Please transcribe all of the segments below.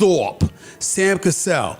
Thorpe, Sam Cassell.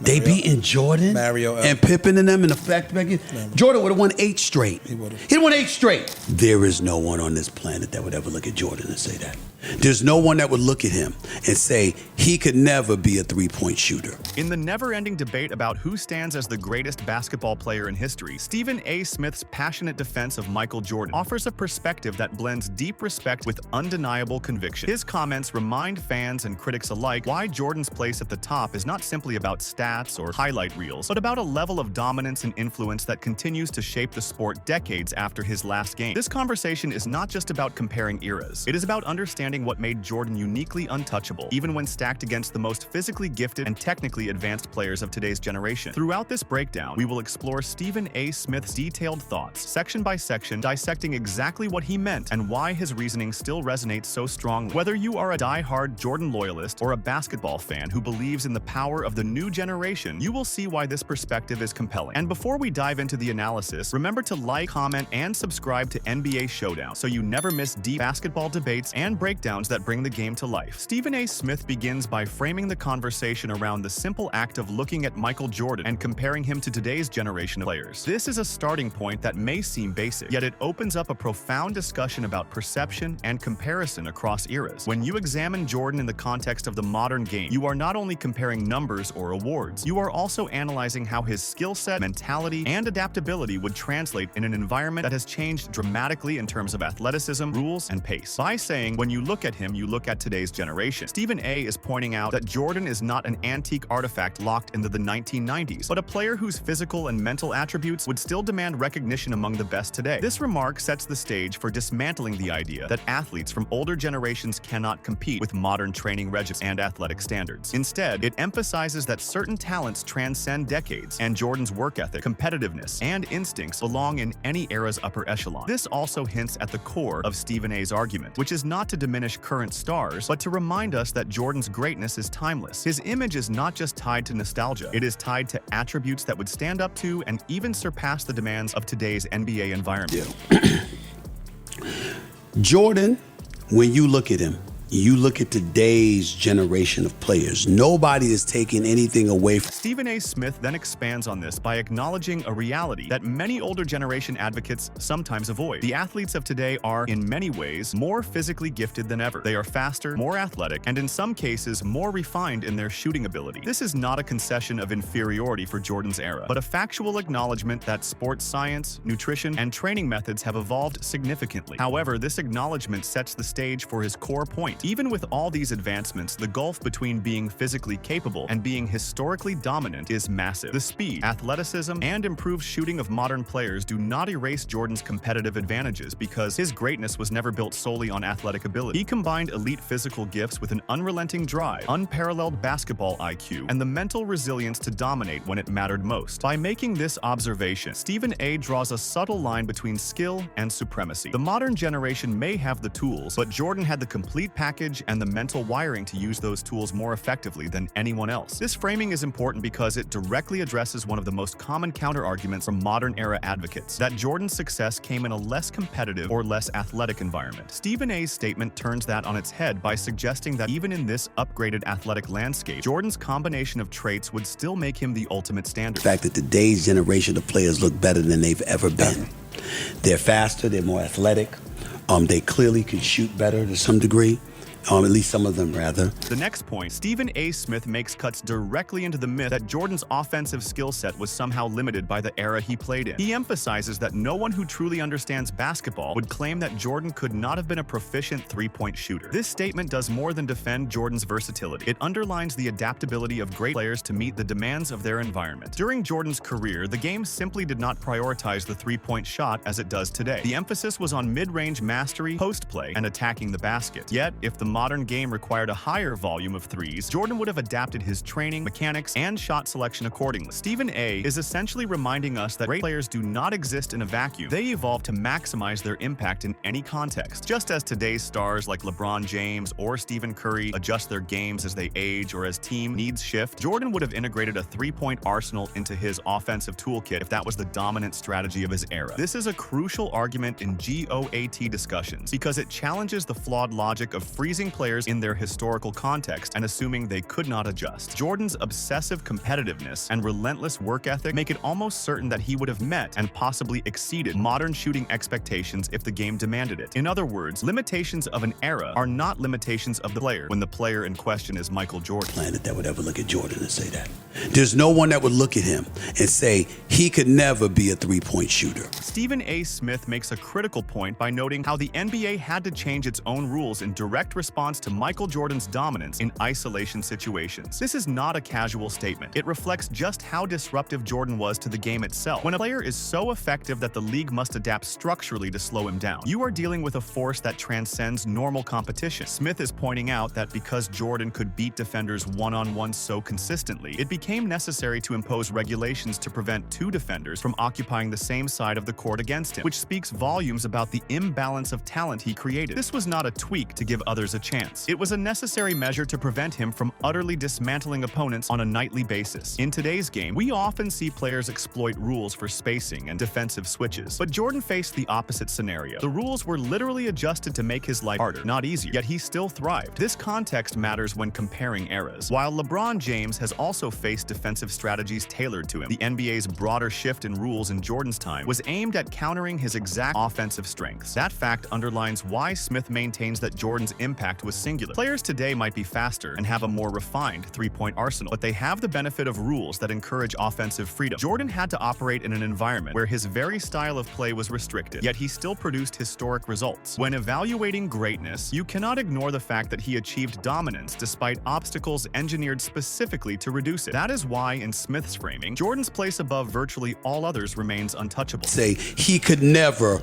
They beating Jordan Mario and Pippen and them in the fact record. Jordan would have won 8 straight. He won 8 straight. There is no one on this planet that would ever look at Jordan and say that. There's no one that would look at him and say he could never be a three-point shooter. In the never-ending debate about who stands as the greatest basketball player in history, Stephen A. Smith's passionate defense of Michael Jordan offers a perspective that blends deep respect with undeniable conviction. His comments remind fans and critics alike why Jordan's place at the top is not simply about stats or highlight reels, but about a level of dominance and influence that continues to shape the sport decades after his last game. This conversation is not just about comparing eras. It is about understanding what made Jordan uniquely untouchable, even when stacked against the most physically gifted and technically advanced players of today's generation. Throughout this breakdown, we will explore Stephen A. Smith's detailed thoughts, section by section, dissecting exactly what he meant and why his reasoning still resonates so strongly. Whether you are a die-hard Jordan loyalist or a basketball fan who believes in the power of the new generation, you will see why this perspective is compelling. And before we dive into the analysis, remember to like, comment, and subscribe to NBA Showdown so you never miss deep basketball debates and breakdowns that bring the game to life. Stephen A. Smith begins by framing the conversation around the simple act of looking at Michael Jordan and comparing him to today's generation of players. This is a starting point that may seem basic, yet it opens up a profound discussion about perception and comparison across eras. When you examine Jordan in the context of the modern game, you are not only comparing numbers or awards, you are also analyzing how his skill set, mentality, and adaptability would translate in an environment that has changed dramatically in terms of athleticism, rules, and pace. By saying, when you look at him, you look at today's generation, Stephen A. is pointing out that Jordan is not an antique artifact locked into the 1990s, but a player whose physical and mental attributes would still demand recognition among the best today. This remark sets the stage for dismantling the idea that athletes from older generations cannot compete with modern training regimens and athletic standards. Instead, it emphasizes that certain talents transcend decades, and Jordan's work ethic, competitiveness, and instincts belong in any era's upper echelon. This also hints at the core of Stephen A.'s argument, which is not to diminish current stars, but to remind us that Jordan's greatness is timeless. His image is not just tied to nostalgia, it is tied to attributes that would stand up to and even surpass the demands of today's NBA environment. Jordan, when you look at him, you look at today's generation of players. Nobody is taking anything away from. Stephen A. Smith then expands on this by acknowledging a reality that many older generation advocates sometimes avoid. The athletes of today are, in many ways, more physically gifted than ever. They are faster, more athletic, and in some cases, more refined in their shooting ability. This is not a concession of inferiority for Jordan's era, but a factual acknowledgement that sports science, nutrition, and training methods have evolved significantly. However, this acknowledgement sets the stage for his core point. Even with all these advancements, the gulf between being physically capable and being historically dominant is massive. The speed, athleticism, and improved shooting of modern players do not erase Jordan's competitive advantages because his greatness was never built solely on athletic ability. He combined elite physical gifts with an unrelenting drive, unparalleled basketball IQ, and the mental resilience to dominate when it mattered most. By making this observation, Stephen A. draws a subtle line between skill and supremacy. The modern generation may have the tools, but Jordan had the complete package and the mental wiring to use those tools more effectively than anyone else. This framing is important because it directly addresses one of the most common counterarguments from modern-era advocates, that Jordan's success came in a less competitive or less athletic environment. Stephen A.'s statement turns that on its head by suggesting that even in this upgraded athletic landscape, Jordan's combination of traits would still make him the ultimate standard. The fact that today's generation of players look better than they've ever been. They're faster, they're more athletic, they clearly can shoot better to some degree. At least some of them, rather. The next point, Stephen A. Smith makes cuts directly into the myth that Jordan's offensive skill set was somehow limited by the era he played in. He emphasizes that no one who truly understands basketball would claim that Jordan could not have been a proficient three-point shooter. This statement does more than defend Jordan's versatility. It underlines the adaptability of great players to meet the demands of their environment. During Jordan's career, the game simply did not prioritize the three-point shot as it does today. The emphasis was on mid-range mastery, post-play, and attacking the basket. Yet, if the modern game required a higher volume of threes, Jordan would have adapted his training, mechanics, and shot selection accordingly. Stephen A. is essentially reminding us that great players do not exist in a vacuum. They evolve to maximize their impact in any context. Just as today's stars like LeBron James or Stephen Curry adjust their games as they age or as team needs shift, Jordan would have integrated a three-point arsenal into his offensive toolkit if that was the dominant strategy of his era. This is a crucial argument in GOAT discussions because it challenges the flawed logic of freezing praising players in their historical context and assuming they could not adjust. Jordan's obsessive competitiveness and relentless work ethic make it almost certain that he would have met and possibly exceeded modern shooting expectations if the game demanded it. In other words, limitations of an era are not limitations of the player when the player in question is Michael Jordan. Planet that would ever look at Jordan and say that. There's no one that would look at him and say he could never be a three-point shooter. Stephen A. Smith makes a critical point by noting how the NBA had to change its own rules in direct response to Michael Jordan's dominance in isolation situations. This is not a casual statement. It reflects just how disruptive Jordan was to the game itself. When a player is so effective that the league must adapt structurally to slow him down, you are dealing with a force that transcends normal competition. Smith is pointing out that because Jordan could beat defenders one-on-one so consistently, it became necessary to impose regulations to prevent two defenders from occupying the same side of the court against him, which speaks volumes about the imbalance of talent he created. This was not a tweak to give others a chance. It was a necessary measure to prevent him from utterly dismantling opponents on a nightly basis. In today's game, we often see players exploit rules for spacing and defensive switches, but Jordan faced the opposite scenario. The rules were literally adjusted to make his life harder, not easier, yet he still thrived. This context matters when comparing eras. While LeBron James has also faced defensive strategies tailored to him, the NBA's broader shift in rules in Jordan's time was aimed at countering his exact offensive strengths. That fact underlines why Smith maintains that Jordan's impact was singular. Players today might be faster and have a more refined three-point arsenal, but they have the benefit of rules that encourage offensive freedom. Jordan had to operate in an environment where his very style of play was restricted, yet he still produced historic results. When evaluating greatness, you cannot ignore the fact that he achieved dominance despite obstacles engineered specifically to reduce it. That is why, in Smith's framing, Jordan's place above virtually all others remains untouchable. Say he could never,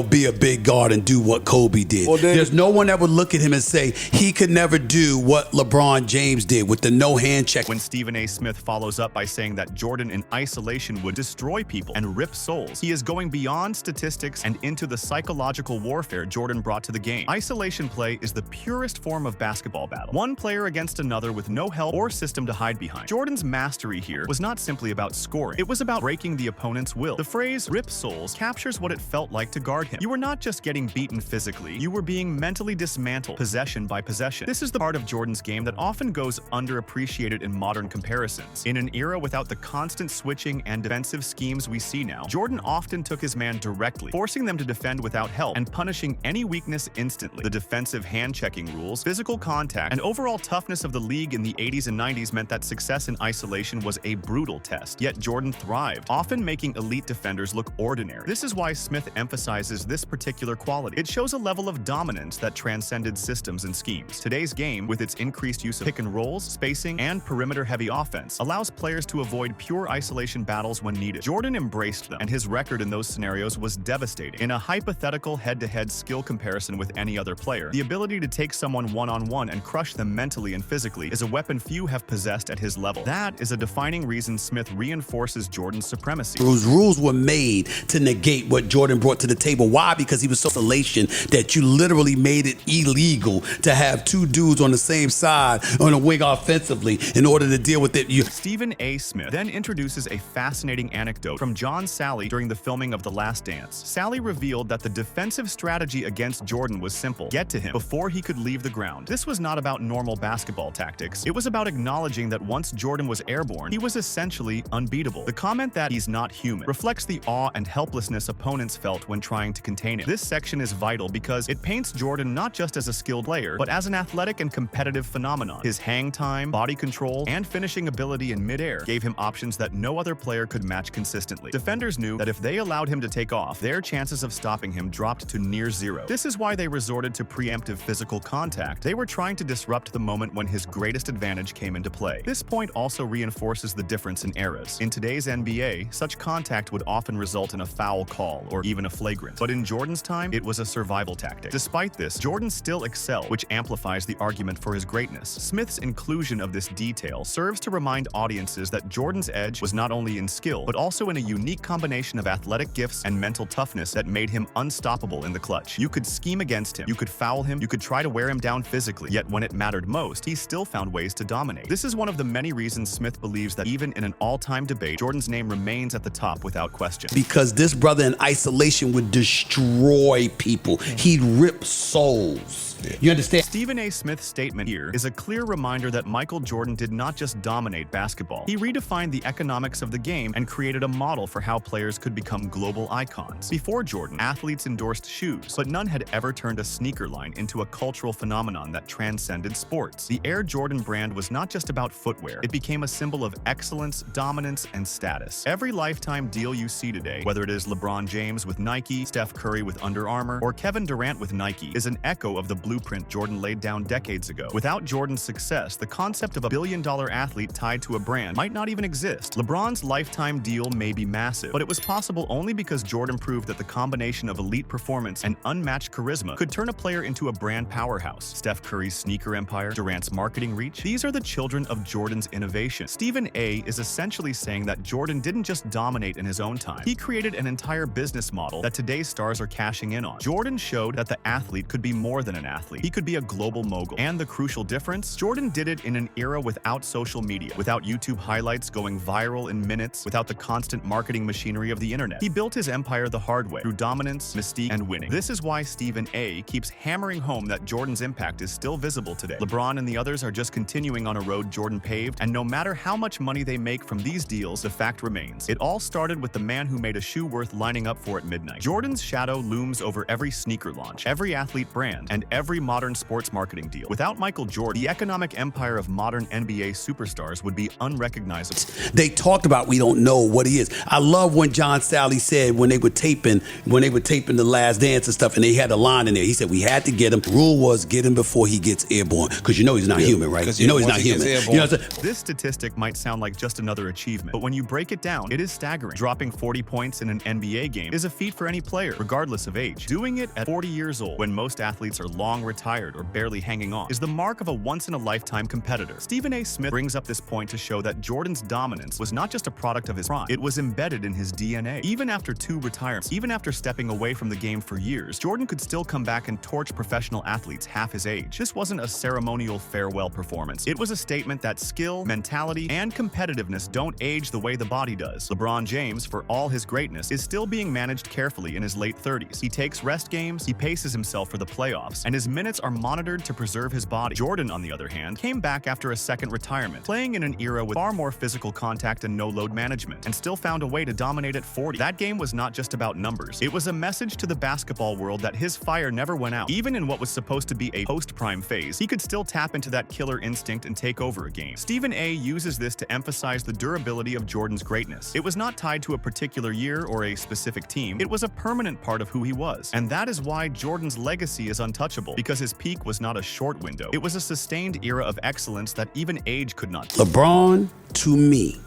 be a big guard and do what Kobe did. There's no one that would look at him and say he could never do what LeBron James did with the no hand check. When Stephen A. Smith follows up by saying that Jordan in isolation would destroy people and rip souls, he is going beyond statistics and into the psychological warfare Jordan brought to the game. Isolation play is the purest form of basketball battle, one player against another with no help or system to hide behind. Jordan's mastery here was not simply about scoring, it was about breaking the opponent's will. The phrase "rip souls" captures what it felt like to guard him. You were not just getting beaten physically, you were being mentally dismantled, possession by possession. This is the part of Jordan's game that often goes underappreciated in modern comparisons. In an era without the constant switching and defensive schemes we see now, Jordan often took his man directly, forcing them to defend without help and punishing any weakness instantly. The defensive hand-checking rules, physical contact, and overall toughness of the league in the 80s and 90s meant that success in isolation was a brutal test. Yet Jordan thrived, often making elite defenders look ordinary. This is why Smith emphasizes this particular quality. It shows a level of dominance that transcended systems and schemes. Today's game, with its increased use of pick and rolls, spacing, and perimeter-heavy offense, allows players to avoid pure isolation battles when needed. Jordan embraced them, and his record in those scenarios was devastating. In a hypothetical head-to-head skill comparison with any other player, the ability to take someone one-on-one and crush them mentally and physically is a weapon few have possessed at his level. That is a defining reason Smith reinforces Jordan's supremacy. Those rules were made to negate what Jordan brought to the table. Why? Because he was so isolation that you literally made it illegal to have two dudes on the same side on a wing offensively in order to deal with it. Stephen A. Smith then introduces a fascinating anecdote from John Sally during the filming of The Last Dance. Sally revealed that the defensive strategy against Jordan was simple: get to him before he could leave the ground. This was not about normal basketball tactics. It was about acknowledging that once Jordan was airborne, he was essentially unbeatable. The comment that he's not human reflects the awe and helplessness opponents felt when trying to contain him. This section is vital because it paints Jordan not just as a skilled player, but as an athletic and competitive phenomenon. His hang time, body control, and finishing ability in midair gave him options that no other player could match consistently. Defenders knew that if they allowed him to take off, their chances of stopping him dropped to near zero. This is why they resorted to preemptive physical contact. They were trying to disrupt the moment when his greatest advantage came into play. This point also reinforces the difference in eras. In today's NBA, such contact would often result in a foul call or even a flagrant. But in Jordan's time, it was a survival tactic. Despite this, Jordan still excelled, which amplifies the argument for his greatness. Smith's inclusion of this detail serves to remind audiences that Jordan's edge was not only in skill, but also in a unique combination of athletic gifts and mental toughness that made him unstoppable in the clutch. You could scheme against him, you could foul him, you could try to wear him down physically, yet when it mattered most, he still found ways to dominate. This is one of the many reasons Smith believes that even in an all-time debate, Jordan's name remains at the top without question. Because this brother in isolation would destroy people. He'd rip souls. Yeah. You understand? Stephen A. Smith's statement here is a clear reminder that Michael Jordan did not just dominate basketball. He redefined the economics of the game and created a model for how players could become global icons. Before Jordan, athletes endorsed shoes, but none had ever turned a sneaker line into a cultural phenomenon that transcended sports. The Air Jordan brand was not just about footwear. It became a symbol of excellence, dominance, and status. Every lifetime deal you see today, whether it is LeBron James with Nike, Steph Curry with Under Armour, or Kevin Durant with Nike, is an echo of the blueprint Jordan laid down decades ago. Without Jordan's success, the concept of a billion-dollar athlete tied to a brand might not even exist. LeBron's lifetime deal may be massive, but it was possible only because Jordan proved that the combination of elite performance and unmatched charisma could turn a player into a brand powerhouse. Steph Curry's sneaker empire, Durant's marketing reach, these are the children of Jordan's innovation. Stephen A. is essentially saying that Jordan didn't just dominate in his own time. He created an entire business model that today's stars are cashing in on. Jordan showed that the athlete could be more than an athlete. He could be a global mogul. And the crucial difference? Jordan did it in an era without social media, without YouTube highlights going viral in minutes, without the constant marketing machinery of the internet. He built his empire the hard way, through dominance, mystique, and winning. This is why Stephen A. keeps hammering home that Jordan's impact is still visible today. LeBron and the others are just continuing on a road Jordan paved, and no matter how much money they make from these deals, the fact remains. It all started with the man who made a shoe worth lining up for at midnight. Jordan's shadow looms over every sneaker launch, every athlete brand, and every modern sports marketing deal. Without Michael Jordan, the economic empire of modern NBA superstars would be unrecognizable. They talked about we don't know what he is. I love when John Sally said when they were taping The Last Dance and stuff, and they had a line in there. He said we had to get him. Rule was get him before he gets airborne, because you know he's not human, right? You know he's not human. You know This statistic might sound like just another achievement, but when you break it down, it is staggering. Dropping 40 points in an NBA game is a feat for any player, regardless of age. Doing it at 40 years old, when most athletes are long retired or barely hanging on, is the mark of a once-in-a-lifetime competitor. Stephen A. Smith brings up this point to show that Jordan's dominance was not just a product of his prime, it was embedded in his DNA. Even after 2 retirements, even after stepping away from the game for years, Jordan could still come back and torch professional athletes half his age. This wasn't a ceremonial farewell performance. It was a statement that skill, mentality, and competitiveness don't age the way the body does. LeBron James, for all his greatness, is still being managed carefully in his late 30s. He takes rest games, he paces himself for the playoffs, and his minutes are monitored to preserve his body. Jordan, on the other hand, came back after a second retirement, playing in an era with far more physical contact and no-load management, and still found a way to dominate at 40. That game was not just about numbers. It was a message to the basketball world that his fire never went out. Even in what was supposed to be a post-prime phase, he could still tap into that killer instinct and take over a game. Stephen A. uses this to emphasize the durability of Jordan's greatness. It was not tied to a particular year or a specific team. It was a permanent part of who he was. And that is why Jordan's legacy is untouchable, because his peak was not a short window. It was a sustained era of excellence that even age could not. LeBron, to me,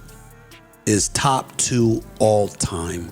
is top 2 all time.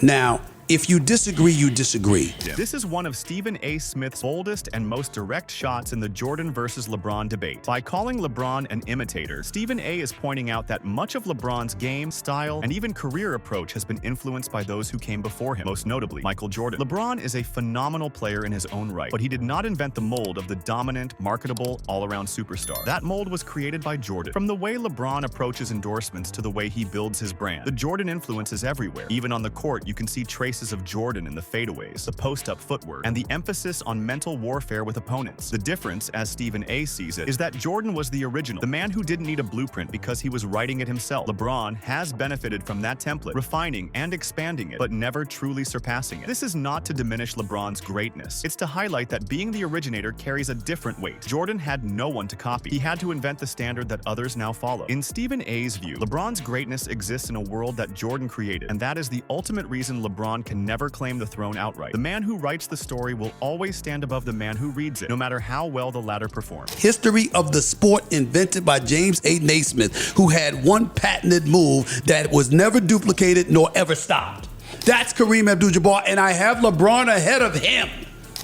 Now, if you disagree, you disagree. This is one of Stephen A. Smith's boldest and most direct shots in the Jordan versus LeBron debate. By calling LeBron an imitator, Stephen A. is pointing out that much of LeBron's game, style, and even career approach has been influenced by those who came before him, most notably Michael Jordan. LeBron is a phenomenal player in his own right, but he did not invent the mold of the dominant, marketable, all-around superstar. That mold was created by Jordan. From the way LeBron approaches endorsements to the way he builds his brand, the Jordan influence is everywhere. Even on the court, you can see traces of Jordan in the fadeaways, the post-up footwork, and the emphasis on mental warfare with opponents. The difference, as Stephen A. sees it, is that Jordan was the original, the man who didn't need a blueprint because he was writing it himself. LeBron has benefited from that template, refining and expanding it, but never truly surpassing it. This is not to diminish LeBron's greatness. It's to highlight that being the originator carries a different weight. Jordan had no one to copy. He had to invent the standard that others now follow. In Stephen A.'s view, LeBron's greatness exists in a world that Jordan created, and that is the ultimate reason LeBron can never claim the throne outright. The man who writes the story will always stand above the man who reads it, no matter how well the latter performs. History of the sport invented by James A. Naismith, who had one patented move that was never duplicated nor ever stopped. That's Kareem Abdul-Jabbar, and I have LeBron ahead of him.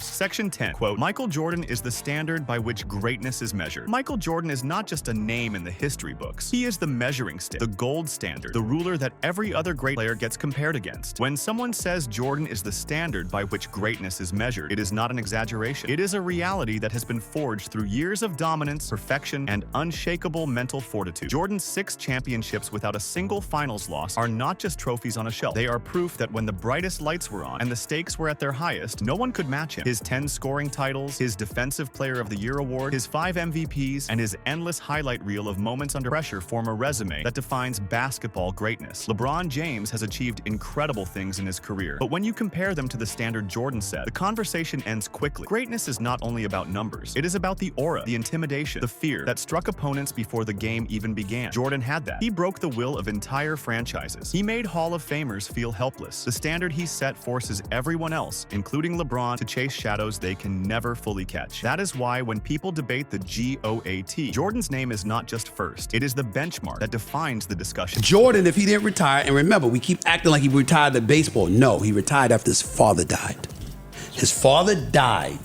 Section 10, quote, Michael Jordan is the standard by which greatness is measured. Michael Jordan is not just a name in the history books. He is the measuring stick, the gold standard, the ruler that every other great player gets compared against. When someone says Jordan is the standard by which greatness is measured, it is not an exaggeration. It is a reality that has been forged through years of dominance, perfection, and unshakable mental fortitude. Jordan's 6 championships without a single finals loss are not just trophies on a shelf. They are proof that when the brightest lights were on and the stakes were at their highest, no one could match him. His 10 scoring titles, his Defensive Player of the Year award, his 5 MVPs, and his endless highlight reel of moments under pressure form a resume that defines basketball greatness. LeBron James has achieved incredible things in his career, but when you compare them to the standard Jordan set, the conversation ends quickly. Greatness is not only about numbers, it is about the aura, the intimidation, the fear that struck opponents before the game even began. Jordan had that. He broke the will of entire franchises. He made Hall of Famers feel helpless. The standard he set forces everyone else, including LeBron, to chase shadows they can never fully catch. That is why when people debate the GOAT, Jordan's name is not just first, it is the benchmark that defines the discussion. Jordan, if he didn't retire, and remember, we keep acting like he retired the baseball. No, he retired after his father died. His father died,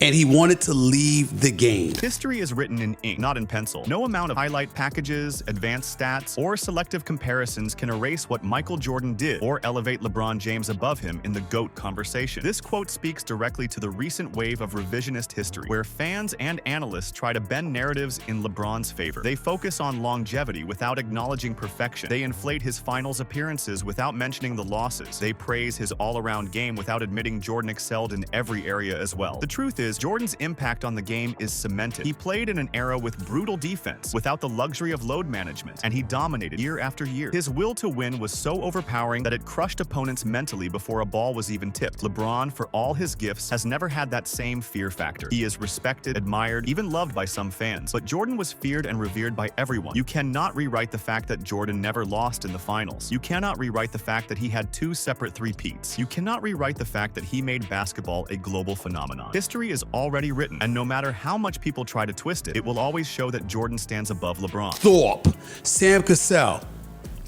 and he wanted to leave the game. History is written in ink, not in pencil. No amount of highlight packages, advanced stats, or selective comparisons can erase what Michael Jordan did or elevate LeBron James above him in the GOAT conversation. This quote speaks directly to the recent wave of revisionist history, where fans and analysts try to bend narratives in LeBron's favor. They focus on longevity without acknowledging perfection. They inflate his finals appearances without mentioning the losses. They praise his all-around game without admitting Jordan excelled in every area as well. The truth is, Jordan's impact on the game is cemented. He played in an era with brutal defense, without the luxury of load management, and he dominated year after year. His will to win was so overpowering that it crushed opponents mentally before a ball was even tipped. LeBron, for all his gifts, has never had that same fear factor. He is respected, admired, even loved by some fans, but Jordan was feared and revered by everyone. You cannot rewrite the fact that Jordan never lost in the finals. You cannot rewrite the fact that he had 2 separate three-peats. You cannot rewrite the fact that he made basketball a global phenomenon. History is already written, and no matter how much people try to twist it, it will always show that Jordan stands above LeBron. Thorpe, Sam Cassell,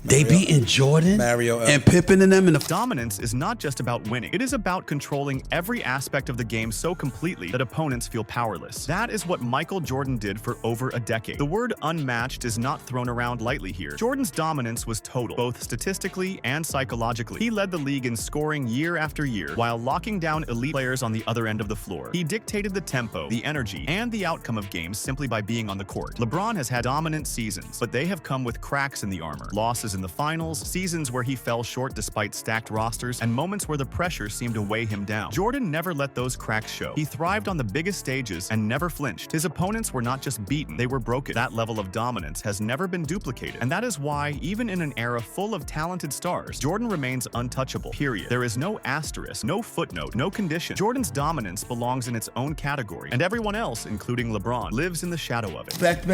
they beating Jordan and Pippen and them in the Dominance is not just about winning. It is about controlling every aspect of the game so completely that opponents feel powerless. That is what Michael Jordan did for over a decade. The word unmatched is not thrown around lightly here. Jordan's dominance was total, both statistically and psychologically. He led the league in scoring year after year, while locking down elite players on the other end of the floor. He dictated the tempo, the energy, and the outcome of games simply by being on the court. LeBron has had dominant seasons, but they have come with cracks in the armor, losses in the finals, seasons where he fell short despite stacked rosters, and moments where the pressure seemed to weigh him down. Jordan never let those cracks show. He thrived on the biggest stages and never flinched. His opponents were not just beaten, they were broken. That level of dominance has never been duplicated, and that is why, even in an era full of talented stars, Jordan remains untouchable, period. There is no asterisk, no footnote, no condition. Jordan's dominance belongs in its own category, and everyone else, including LeBron, lives in the shadow of it. back.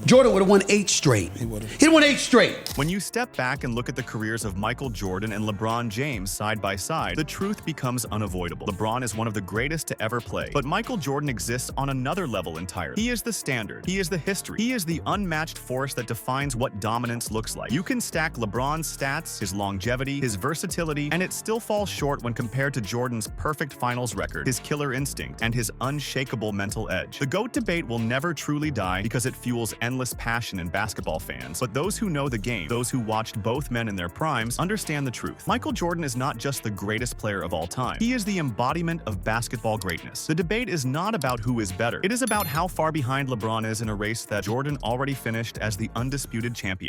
Jordan would have won 8 straight. He'd won 8 straight. When you step back and look at the careers of Michael Jordan and LeBron James side by side, the truth becomes unavoidable. LeBron is one of the greatest to ever play, but Michael Jordan exists on another level entirely. He is the standard. He is the history. He is the unmatched force that defines what dominance looks like. You can stack LeBron's stats, his longevity, his versatility, and it still falls short when compared to Jordan's perfect finals record, his killer instinct, and his unshakable mental edge. The GOAT debate will never truly die because it fuels endless passion in basketball fans, but those who know the game, those who watched both men in their primes, understand the truth. Michael Jordan is not just the greatest player of all time. He is the embodiment of basketball greatness. The debate is not about who is better. It is about how far behind LeBron is in a race that Jordan already finished as the undisputed champion.